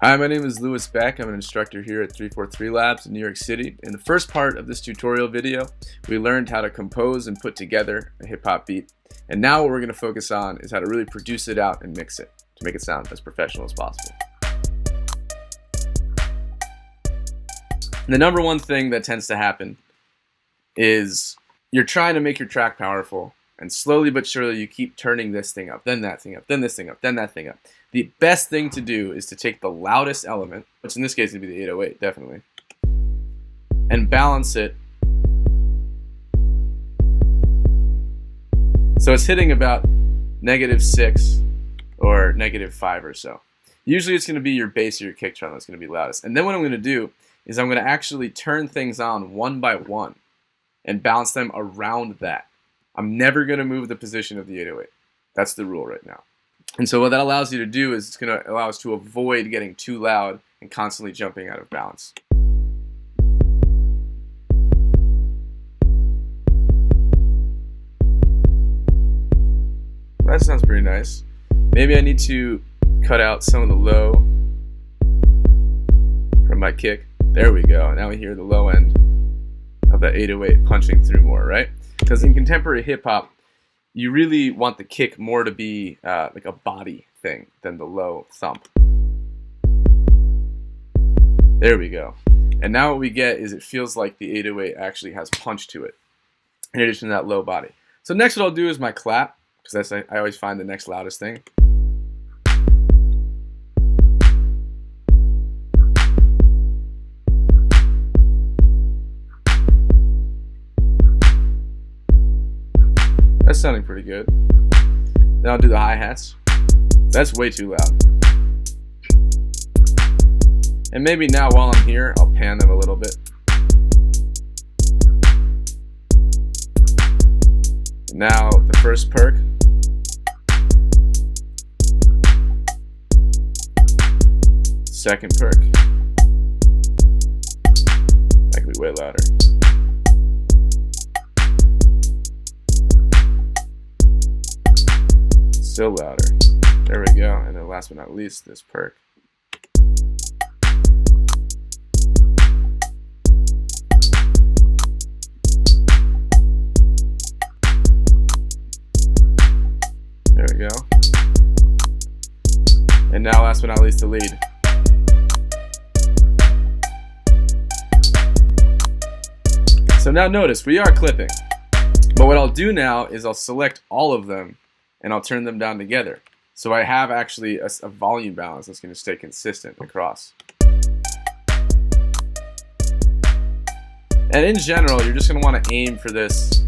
Hi, my name is Beck. I'm an instructor here at 343 Labs in New York City. In the first part of this tutorial video, we learned how to compose and put together a hip-hop beat. And now what we're going to focus on is how to really produce it out and mix it to make it sound as professional as possible. And the number one thing that tends to happen is you're trying to make your track powerful, and slowly but surely you keep turning this thing up, then that thing up, then this thing up, then that thing up. The best thing to do is to take the loudest element, which in this case would be the 808, definitely, and balance it so it's hitting about -6 or -5 or so. Usually it's going to be your bass or your kick drum that's going to be loudest. And then what I'm going to do is I'm going to actually turn things on one by one and bounce them around that. I'm never going to move the position of the 808. That's the rule right now. And so what that allows you to do is it's going to allow us to avoid getting too loud and constantly jumping out of balance. That sounds pretty nice. Maybe I need to cut out some of the low from my kick. There we go. Now we hear the low end of that 808 punching through more, right? Because in contemporary hip hop, you really want the kick more to be like a body thing than the low thump. There we go. And now what we get is it feels like the 808 actually has punch to it, in addition to that low body. So next what I'll do is my clap, because I always find the next loudest thing. That's sounding pretty good. Then I'll do the hi-hats. That's way too loud. And maybe now while I'm here, I'll pan them a little bit. And now the first perk. Second perk. That could be way louder. Still louder. There we go. And then last but not least, this perk. There we go. And now last but not least, the lead. So now notice, we are clipping. But what I'll do now is I'll select all of them and I'll turn them down together. So I have actually a volume balance that's going to stay consistent across. And in general, you're just going to want to aim for this,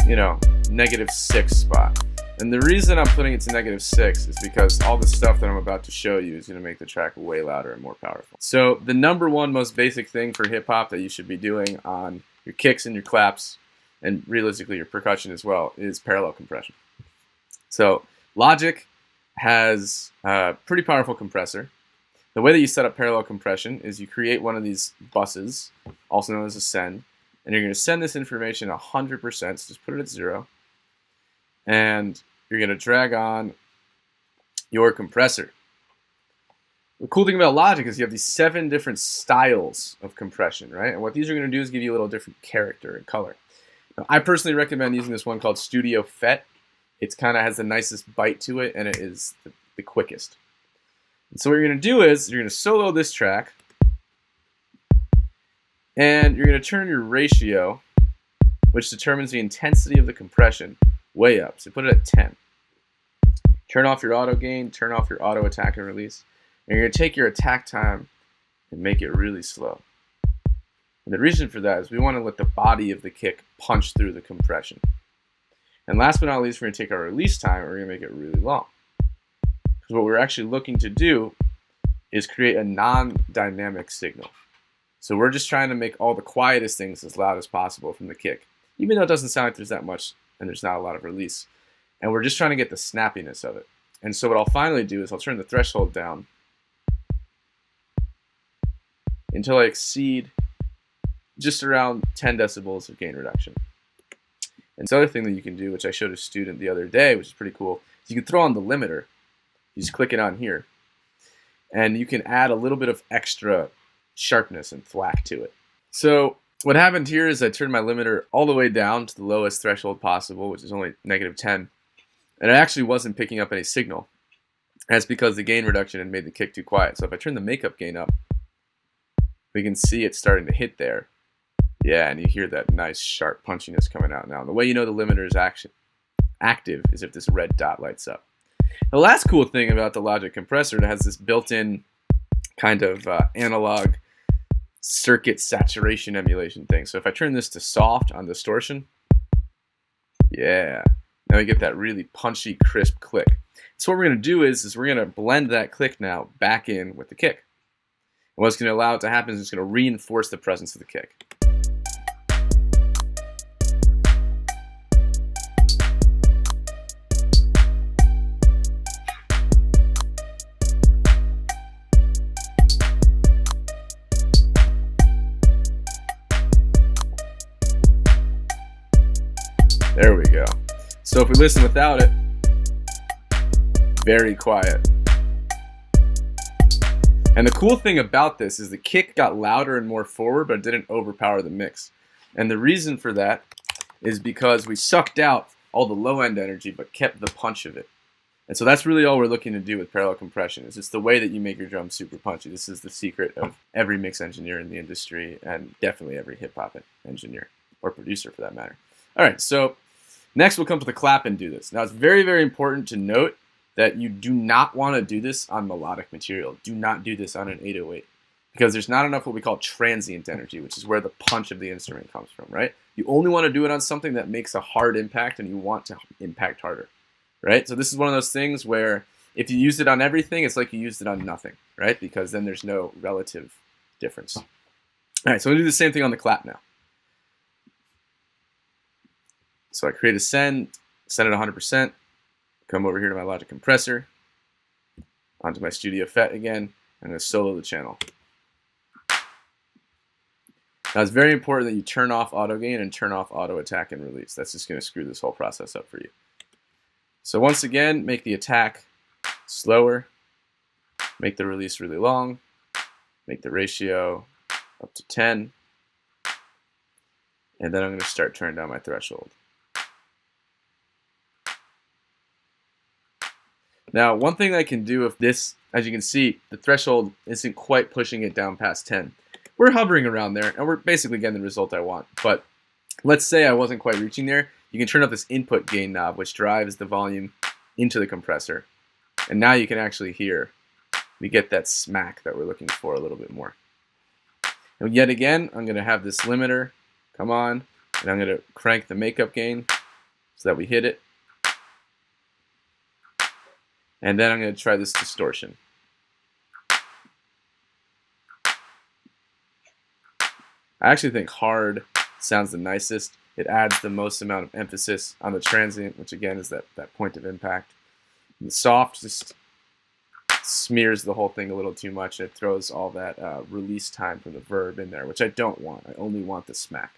-6 spot. And the reason I'm putting it to -6 is because all the stuff that I'm about to show you is going to make the track way louder and more powerful. So the number one most basic thing for hip hop that you should be doing on your kicks and your claps, and realistically your percussion as well, is parallel compression. So Logic has a pretty powerful compressor. The way that you set up parallel compression is you create one of these buses, also known as a send, and you're going to send this information 100%, so just put it at 0, and you're going to drag on your compressor. The cool thing about Logic is you have these 7 different styles of compression, right? And what these are going to do is give you a little different character and color. Now, I personally recommend using this one called Studio FET. It kind of has the nicest bite to it, and it is the quickest. And so what you're going to do is you're going to solo this track, and you're going to turn your ratio, which determines the intensity of the compression, way up. So put it at 10. Turn off your auto gain, turn off your auto attack and release, and you're going to take your attack time and make it really slow. And the reason for that is we want to let the body of the kick punch through the compression. And last but not least, we're going to take our release time and we're going to make it really long. Because what we're actually looking to do is create a non-dynamic signal. So we're just trying to make all the quietest things as loud as possible from the kick, even though it doesn't sound like there's that much and there's not a lot of release. And we're just trying to get the snappiness of it. And so what I'll finally do is I'll turn the threshold down until I exceed just around 10 decibels of gain reduction. And the other thing that you can do, which I showed a student the other day, which is pretty cool, is you can throw on the limiter. You just click it on here. and you can add a little bit of extra sharpness and thwack to it. So what happened here is I turned my limiter all the way down to the lowest threshold possible, which is only -10, and it actually wasn't picking up any signal. That's because the gain reduction had made the kick too quiet. So if I turn the makeup gain up, we can see it starting to hit there. Yeah, and you hear that nice sharp punchiness coming out now. And the way you know the limiter is active is if this red dot lights up. The last cool thing about the Logic compressor, it has this built-in kind of analog circuit saturation emulation thing. So if I turn this to soft on distortion, yeah, now we get that really punchy, crisp click. So what we're going to do is we're going to blend that click now back in with the kick. And what's going to allow it to happen is it's going to reinforce the presence of the kick. There we go. So if we listen without it, very quiet. And the cool thing about this is the kick got louder and more forward, but it didn't overpower the mix. And the reason for that is because we sucked out all the low end energy, but kept the punch of it. And so that's really all we're looking to do with parallel compression. Is it's the way that you make your drums super punchy. This is the secret of every mix engineer in the industry, and definitely every hip hop engineer or producer for that matter. All right, so next we'll come to the clap and do this. Now it's very, very important to note that you do not want to do this on melodic material. Do not do this on an 808 because there's not enough what we call transient energy, which is where the punch of the instrument comes from, right? You only want to do it on something that makes a hard impact and you want to impact harder, right? So this is one of those things where if you use it on everything, it's like you used it on nothing, right? Because then there's no relative difference. All right, so we'll do the same thing on the clap now. So I create a send, set it 100%, come over here to my Logic compressor, onto my Studio FET again, I'm going to solo the channel. Now it's very important that you turn off auto gain and turn off auto attack and release. That's just going to screw this whole process up for you. So once again, make the attack slower, make the release really long, make the ratio up to 10, and then I'm going to start turning down my threshold. Now, one thing I can do with this, as you can see, the threshold isn't quite pushing it down past 10. We're hovering around there, and we're basically getting the result I want. But let's say I wasn't quite reaching there. You can turn up this input gain knob, which drives the volume into the compressor. And now you can actually hear, we get that smack that we're looking for a little bit more. And yet again, I'm going to have this limiter come on, and I'm going to crank the makeup gain so that we hit it. And then I'm going to try this distortion. I actually think hard sounds the nicest. It adds the most amount of emphasis on the transient, which again is that point of impact. And the soft just smears the whole thing a little too much. It throws all that release time from the verb in there, which I don't want. I only want the smack.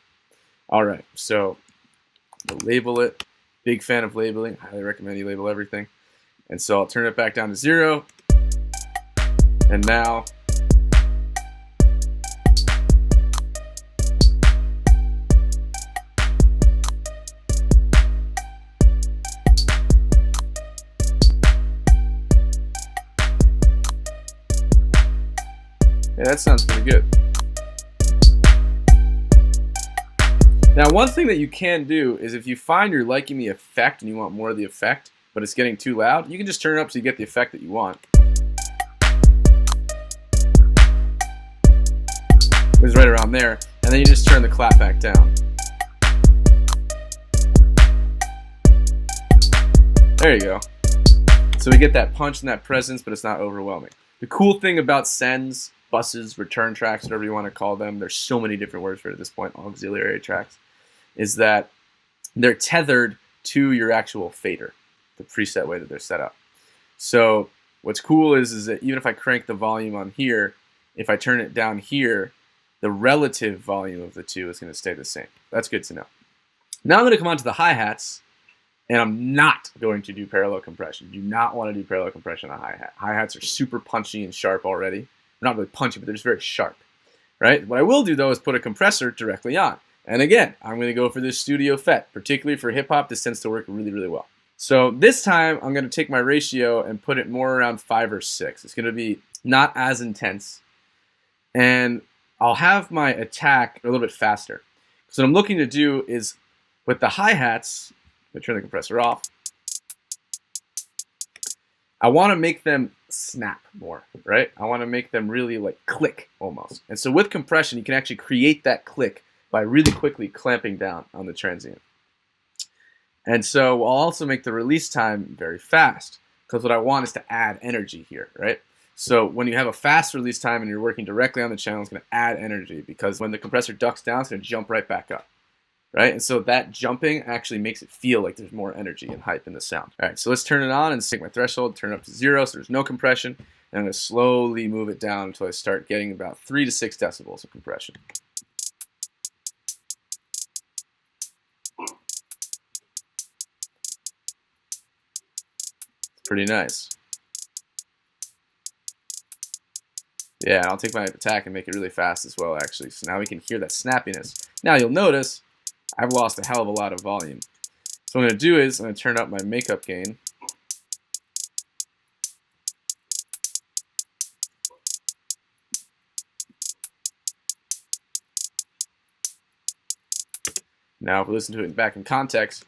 All right, so I'll label it. Big fan of labeling. Highly recommend you label everything. And so I'll turn it back down to 0. And now yeah, that sounds pretty good. Now, one thing that you can do is if you find you're liking the effect and you want more of the effect, but it's getting too loud, you can just turn it up so you get the effect that you want. It's right around there, and then you just turn the clap back down. There you go. So we get that punch and that presence, but it's not overwhelming. The cool thing about sends, buses, return tracks, whatever you want to call them, there's so many different words for it at this point, auxiliary tracks, is that they're tethered to your actual fader, the preset way that they're set up. So what's cool is that even if I crank the volume on here, if I turn it down here, the relative volume of the two is going to stay the same. That's good to know. Now I'm going to come on to the hi-hats, And I'm not going to do parallel compression. You do not want to do parallel compression on a hi-hat. Hi-hats are super punchy and sharp already. They're not really punchy, but they're just very sharp, right? What I will do, though, is put a compressor directly on. And again, I'm going to go for this studio FET. Particularly for hip-hop, this tends to work really, really well. So this time, I'm going to take my ratio and put it more around 5 or 6. It's going to be not as intense. And I'll have my attack a little bit faster. So what I'm looking to do is, with the hi-hats, I'm going to turn the compressor off, I want to make them snap more, right? I want to make them really like click almost. And so with compression, you can actually create that click by really quickly clamping down on the transient. And so I'll also make the release time very fast, because what I want is to add energy here, right? So when you have a fast release time and you're working directly on the channel, it's going to add energy, because when the compressor ducks down, it's going to jump right back up. Right? And so that jumping actually makes it feel like there's more energy and hype in the sound. All right, so let's turn it on and take my threshold, turn it up to 0 so there's no compression, and I'm going to slowly move it down until I start getting about 3 to 6 decibels of compression. It's pretty nice. Yeah, and I'll take my attack and make it really fast as well, actually. So now we can hear that snappiness. Now you'll notice I've lost a hell of a lot of volume. So what I'm going to do is I'm going to turn up my makeup gain. Now if we listen to it back in context,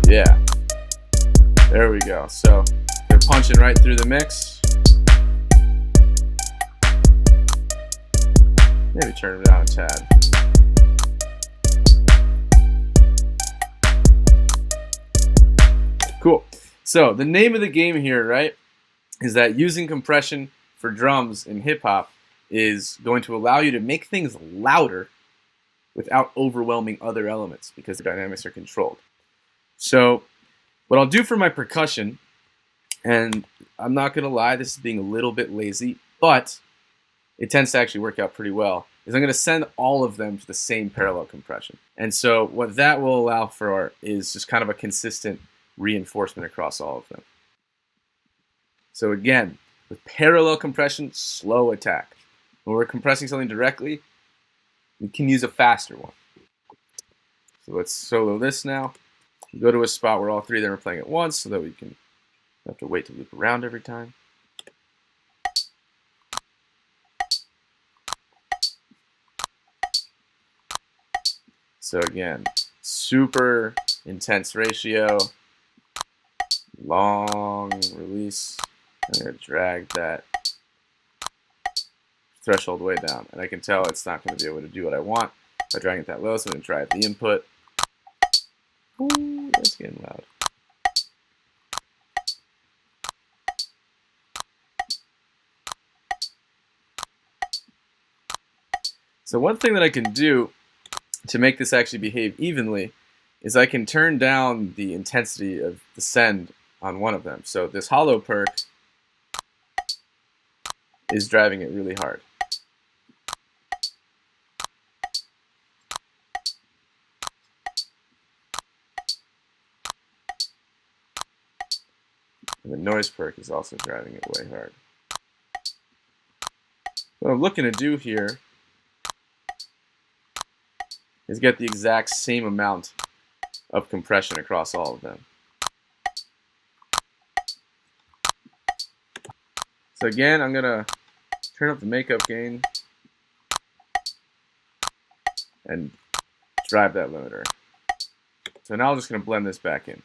yeah, there we go. So they're punching right through the mix. Maybe turn it down a tad. Cool. So the name of the game here, right, is that using compression for drums in hip hop is going to allow you to make things louder without overwhelming other elements, because the dynamics are controlled. So what I'll do for my percussion, and I'm not going to lie, this is being a little bit lazy, but it tends to actually work out pretty well, is I'm going to send all of them to the same parallel compression. And so what that will allow for is just kind of a consistent reinforcement across all of them. So again, with parallel compression, slow attack. When we're compressing something directly, we can use a faster one. So let's solo this now. Go to a spot where all 3 of them are playing at once so that we can have to wait to loop around every time. So again, super intense ratio, long release. I'm going to drag that threshold way down. And I can tell it's not going to be able to do what I want by dragging it that low, so I'm going to drive the input. Ooh, that's getting loud. So one thing that I can do to make this actually behave evenly is I can turn down the intensity of the send on one of them. So this hollow perk is driving it really hard. And the noise perk is also driving it way hard. What I'm looking to do here is get the exact same amount of compression across all of them. So again, I'm going to turn up the makeup gain and drive that limiter. So now I'm just going to blend this back in.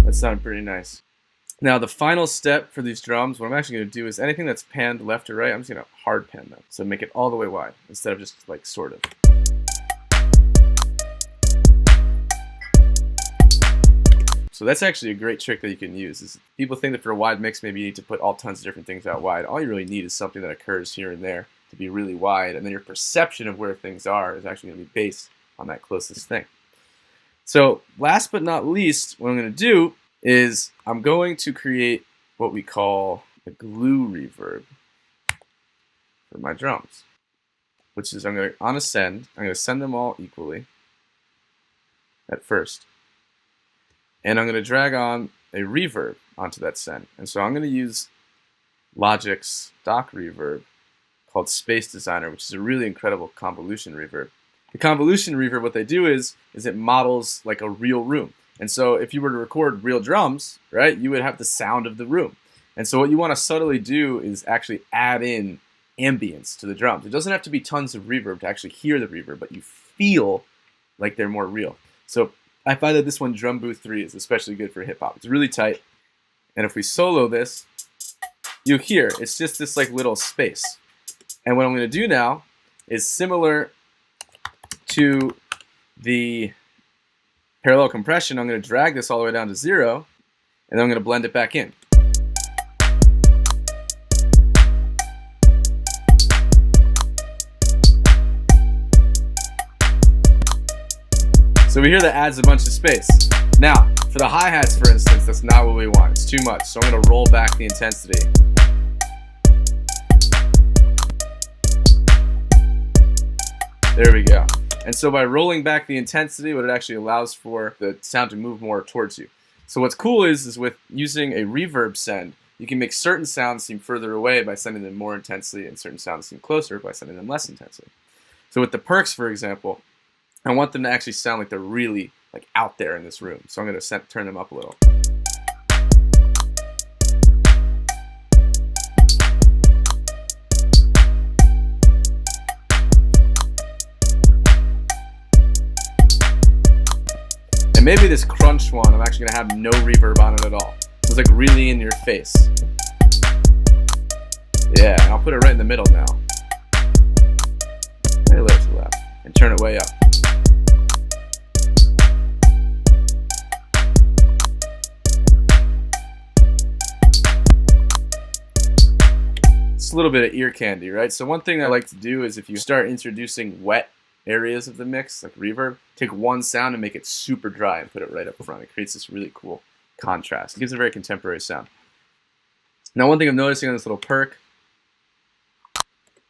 That sounded pretty nice. Now the final step for these drums, what I'm actually going to do is anything that's panned left or right, I'm just going to hard pan them. So make it all the way wide instead of just like sort of. So that's actually a great trick that you can use. Is people think that for a wide mix, maybe you need to put all tons of different things out wide. All you really need is something that occurs here and there to be really wide, and then your perception of where things are is actually going to be based on that closest thing. So last but not least, what I'm going to do is I'm going to create what we call a glue reverb for my drums, which is I'm going to send them all equally at first. And I'm going to drag on a reverb onto that send. And so I'm going to use Logic's stock reverb called Space Designer, which is a really incredible convolution reverb. The convolution reverb, what they do is it models like a real room. And so if you were to record real drums, right, you would have the sound of the room. And so what you want to subtly do is actually add in ambience to the drums. It doesn't have to be tons of reverb to actually hear the reverb, but you feel like they're more real. So I find that this one, Drum Booth 3, is especially good for hip hop. It's really tight. And if we solo this, you hear it's just this like little space. And what I'm going to do now is similar to the parallel compression. I'm going to drag this all the way down to 0, and then I'm going to blend it back in. So we hear that adds a bunch of space. Now, for the hi-hats, for instance, that's not what we want. It's too much. So I'm going to roll back the intensity. There we go. And so by rolling back the intensity, what it actually allows for the sound to move more towards you. So what's cool is with using a reverb send, you can make certain sounds seem further away by sending them more intensely, and certain sounds seem closer by sending them less intensely. So with the perks, for example, I want them to actually sound like they're really like out there in this room. So I'm going to turn them up a little. And maybe this crunch one, I'm actually going to have no reverb on it at all. It's like really in your face. Yeah, and I'll put it right in the middle now. Maybe a little to the left. And turn it way up. It's a little bit of ear candy, right? So one thing I like to do is if you start introducing wet areas of the mix, like reverb, take one sound and make it super dry and put it right up front. It creates this really cool contrast. It gives a very contemporary sound. Now one thing I'm noticing on this little perk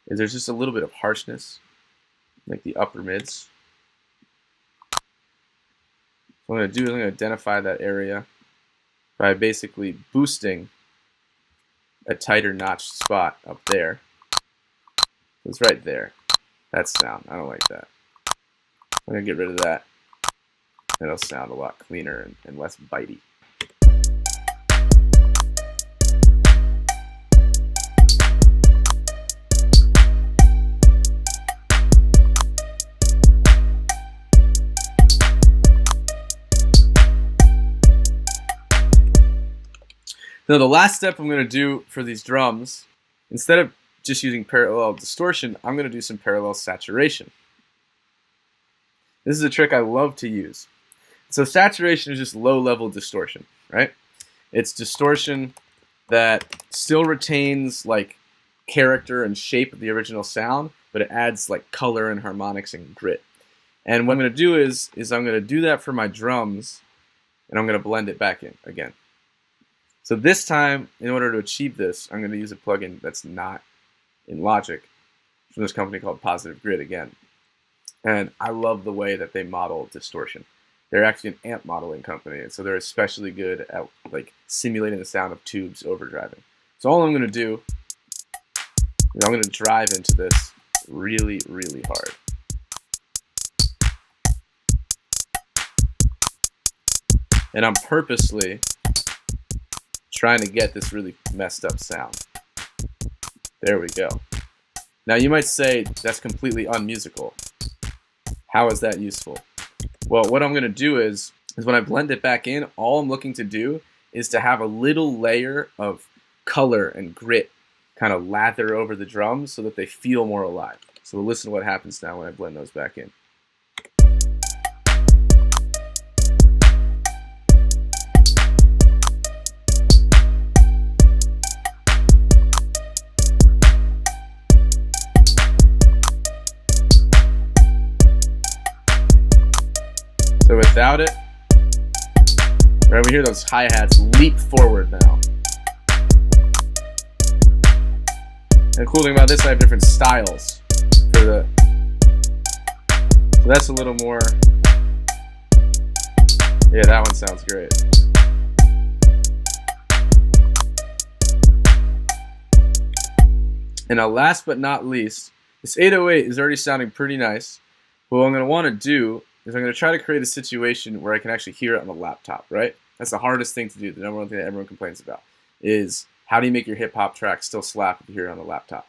is there's just a little bit of harshness, like the upper mids. So what I'm going to do is I'm going to identify that area by basically boosting a tighter notched spot up there. It's right there. That sound, I don't like that. I'm going to get rid of that. It'll sound a lot cleaner and less bitey. Now the last step I'm going to do for these drums, instead of just using parallel distortion, I'm going to do some parallel saturation. This is a trick I love to use. So saturation is just low-level distortion, right? It's distortion that still retains like character and shape of the original sound, but it adds like color and harmonics and grit. And what I'm going to do is I'm going to do that for my drums, and I'm going to blend it back in again. So this time, in order to achieve this, I'm going to use a plugin that's not in Logic from this company called Positive Grid again. And I love the way that they model distortion. They're actually an amp modeling company, and so they're especially good at like simulating the sound of tubes overdriving. So all I'm going to do is I'm going to drive into this really, really hard. And I'm purposely trying to get this really messed up sound. There we go. Now you might say that's completely unmusical. How is that useful? Well, what I'm going to do is when I blend it back in, all I'm looking to do is to have a little layer of color and grit kind of lather over the drums so that they feel more alive. So we'll listen to what happens now when I blend those back in. without it, right, we hear those hi-hats leap forward now. And the cool thing about this, I have different styles for the, so that's a little more, yeah, that one sounds great. And now last but not least, this 808 is already sounding pretty nice. But what I'm going to want to do is I'm going to try to create a situation where I can actually hear it on the laptop, right? That's the hardest thing to do. The number one thing that everyone complains about is how do you make your hip-hop track still slap if you hear it on the laptop?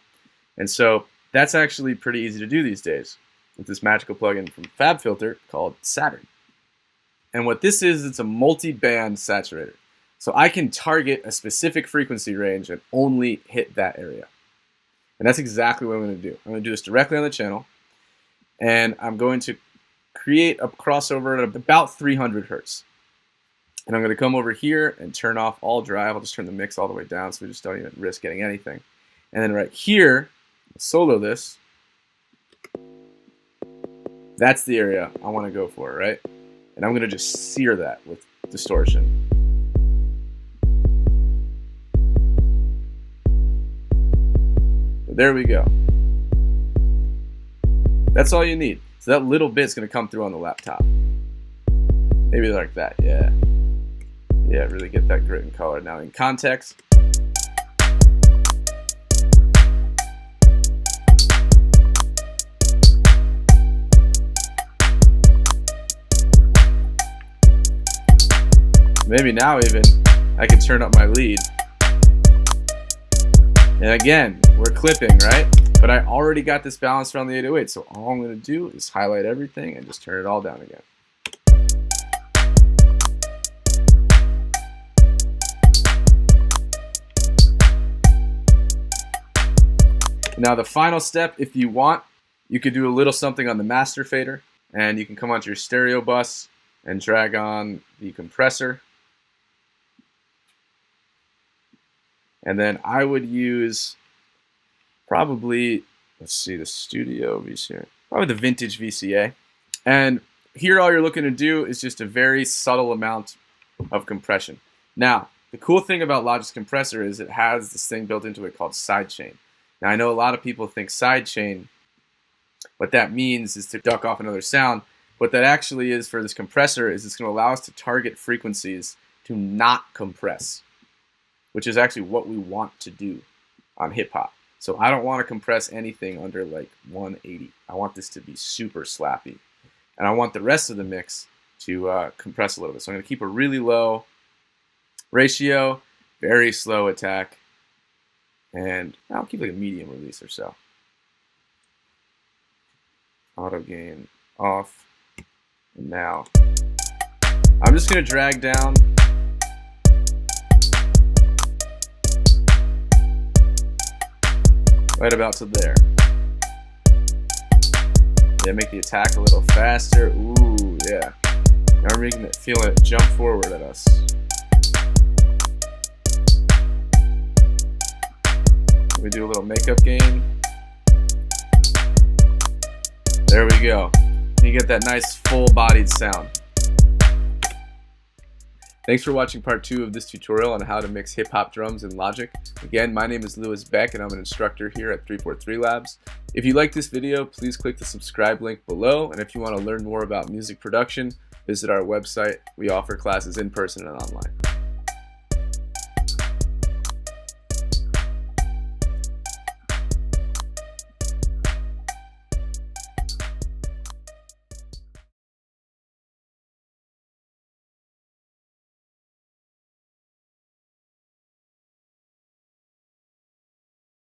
And so that's actually pretty easy to do these days with this magical plugin from FabFilter called Saturn. And what this is, it's a multi-band saturator. So I can target a specific frequency range and only hit that area. And that's exactly what I'm going to do. I'm going to do this directly on the channel. And I'm going to create a crossover at about 300 hertz. And I'm going to come over here and turn off all drive. I'll just turn the mix all the way down so we just don't even risk getting anything. And then right here, solo this. That's the area I want to go for, right? And I'm going to just sear that with distortion. So there we go. That's all you need. So that little bit's going to come through on the laptop. Maybe like that, yeah. Yeah, really get that grit and color. Now in context, maybe now even I can turn up my lead. And again, we're clipping, right? But I already got this balance around the 808, so all I'm going to do is highlight everything and just turn it all down again. Now the final step, if you want, you could do a little something on the master fader, and you can come onto your stereo bus and drag on the compressor. And then I would use probably, let's see, the studio VCA, probably the vintage VCA. And here all you're looking to do is just a very subtle amount of compression. Now, the cool thing about Logic's compressor is it has this thing built into it called sidechain. Now, I know a lot of people think sidechain, what that means is to duck off another sound. What that actually is for this compressor is it's going to allow us to target frequencies to not compress, which is actually what we want to do on hip hop. So I don't want to compress anything under like 180. I want this to be super slappy. And I want the rest of the mix to compress a little bit. So I'm going to keep a really low ratio, very slow attack, and I'll keep like a medium release or so. Auto gain off. And now I'm just going to drag down right about to there. Yeah, make the attack a little faster. Ooh, yeah. Now we're making it, feeling it jump forward at us. We do a little makeup gain. There we go. You get that nice full-bodied sound. Thanks for watching part 2 of this tutorial on how to mix hip-hop drums in Logic. Again, my name is Beck and I'm an instructor here at 343 Labs. If you like this video, please click the subscribe link below, and if you want to learn more about music production, visit our website. We offer classes in person and online.